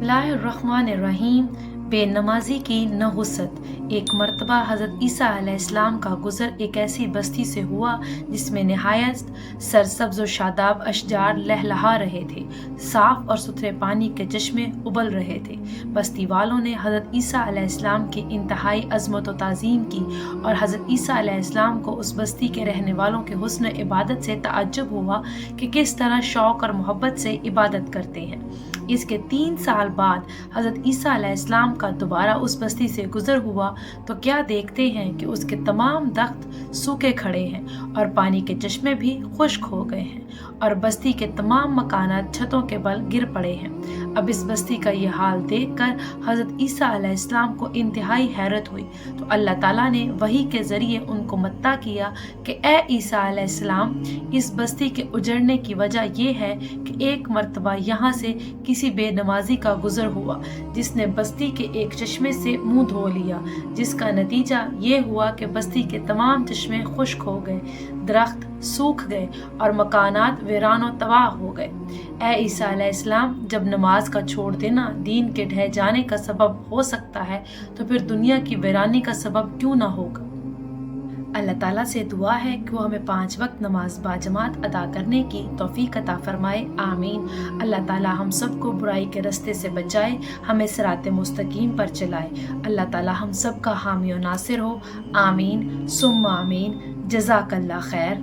बिस्मिल्लाहिर्रहमानिर्रहीम। बेनमाजी की नहुसत। एक मर्तबा हज़रत ईसा अलैहिस्सलाम का गुज़र एक ऐसी बस्ती से हुआ जिसमें नहायत सरसब्ज़ व शादाब अशजार लहलहा रहे थे। साफ़ और सुथरे पानी के चश्मे उबल रहे थे। बस्ती वालों ने हज़रत ईसा अलैहिस्सलाम की इंतहाई अज़मत व ताज़ीम की और हज़रत ईसा अलैहिस्सलाम को उस बस्ती के रहने वालों के हुस्न इबादत से ताज्जुब हुआ कि किस तरह शौक़ और मोहब्बत से इबादत करते हैं। इसके 3 साल बाद हज़रत ईसा अलैहिस्सलाम का दोबारा उस बस्ती से गुज़र हुआ तो क्या देखते हैं कि उसके तमाम दख्त सूखे खड़े हैं और पानी के चश्मे भी खुश्क हो गए हैं और बस्ती के तमाम मकानात छतों के बल गिर पड़े हैं। अब इस बस्ती का ये हाल देखकर हज़रत ईसा अलैहिस्सलाम को इंतहाई हैरत हुई तो अल्लाह ताला ने वही के ज़रिए उनको मत्ता किया कि ए ईसा अलैहिस्सलाम, इस बस्ती के उजड़ने की वजह यह है कि एक मर्तबा यहाँ से किसी बेनमाजी का गुज़र हुआ जिसने बस्ती के एक चश्मे से मुंह धो लिया, जिसका नतीजा ये हुआ कि बस्ती के तमाम चश्मे खुश्क हो गए, दरख्त सूख गए और मकानात वीरान व तबाह हो गए। ए ईसा अलैहिस्सलाम, जब नमाज का छोड़ देना दीन के ढह जाने का सबब हो सकता है तो फिर दुनिया की वीरानी का सबब क्यों ना होगा। अल्लाह ताला से दुआ है कि वो हमें 5 वक्त नमाज बाजमात अदा करने की तौफीक अता फरमाए, आमीन। अल्लाह ताला हम सबको बुराई के रास्ते से बचाए, हमें सिरात मुस्तकीम पर चलाए। अल्लाह ताला हम सब का हामी और नासिर हो, आमीन सुम्मा आमीन। जज़ाकल्लाह खैर।